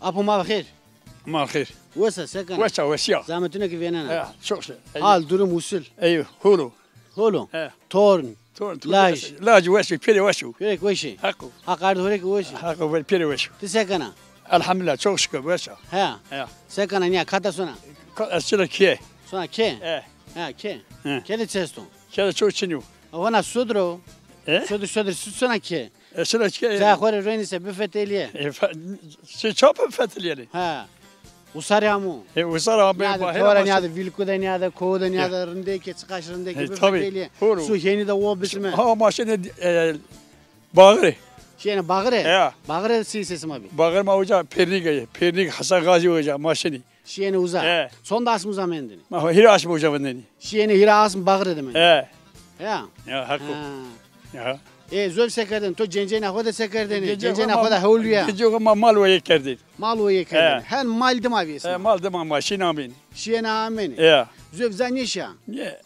Apo ma bakir. ما خير Wasa sakana. وش وشيا Zahmetine ki venana. شو شو Hal durum usul. ايوه هولو Holo. اه Torn. تون لاج. لاج وش بيري وشو Körek weşi. حقه Hakard horek weşi. حقه بيري وشو Ti sakana. الحمد لله شو شكو وش Ha. اه Sakana niya kata sona. اشترك كيه Sona ke. اه Ha ke. اه Ke de çeston. كذا شو شنو Ona sudro. ايه Sudur süt sona ke. اشترك Za كيه khore reni se bifeteliye. شو فتل يعني Ha. Usari amu. وصار عم Niyada tora niyada vilkuda niyada koda niyada rındeki çıkaş rındeki tabii. bifeteliye. Doğru. Su yeni de o bisme. ها ماشين باغري Şeyine bağırı. Ya. Bağırı sisesim abi. باغر ما وجا بيرنيك حسن غازي وجا ماشيني Şeyine uza. He. Son da asmı zamendini. ما هو هيراش وجا مني Şeyine hira asmı bağırı demen. ايه Ya. يا حقه Ha. يا Zöv sekerden to cencene hoda sekerdeni. Cencene hoda hevluya. تجوا ما مال ويا كردي Mal o yekerden. Hen mal dem abi esma. مال دم ماشين امين Şeyine ameni. يا Zöv zanyeşa.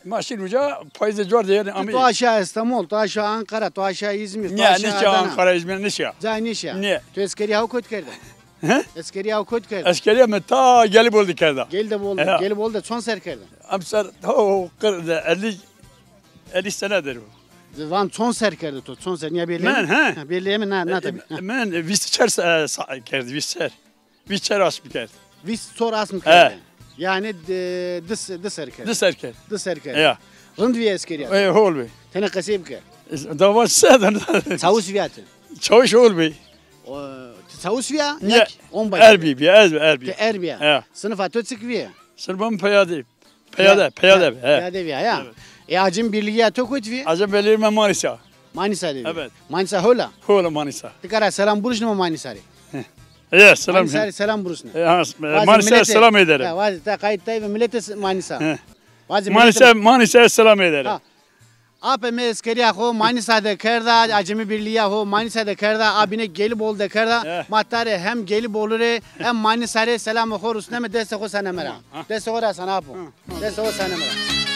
ماشين وجا فايز جور يعني To امين aşağı İstanbul, to aşağı Ankara, to aşağı İzmir, to نيا aşağı نشا Adana. انقره ازمن نشا Zanyeşa. Ne? To eskeri hav köt kerden. ها Eskeri hav köt kerden. اسكريه متى قلب ولد كذا Gel de bol, He. gel bol da son ser kerden. امسر هو قرد اللي سنه درو Van son ser kerden to, son ser. Niye belli? Men, he. Belli mi? Ne tabii. من ويستشر كرد ويستشر ويستشر اسم كرد Vis sor asmı kerden. Yani dış ser kerden. دسر كرد Dış ser kerden. يا Rınd viye eskeri hav. اي هول بي Tene kasib ker. دواش سادن Çavuş fiyatı. تشوش هول بي Çavuş fiya? Ne? 10 bay. اربي بي اربي Ke erbiya. Ya. Sınıf atı çık viye. سلبم بيادي بياده بياده Piyade viye ya. Acım birliği atı koyt viye. عجب لي ما مانيسا Manisa dedi. Evet. Manisa hola. هو مانيسا Tikara selam buruş mu Manisa'ri? يا سلام Manisa'ri selam buruş ne? مانيسا السلام ederim Vazi ta kayıt tayi ve millete Manisa. He. Vazi مانيسا السلام ederim Ha. Ape me eskeri ho Manisa'da kerda acemi birliği ho Manisa'da kerda abine gelip ol de kerda He. matare hem gelip olur hem Manisa'ri selam horus ne me deste ho sana mera. Deste ho da sana apo. Deste ho sana mera.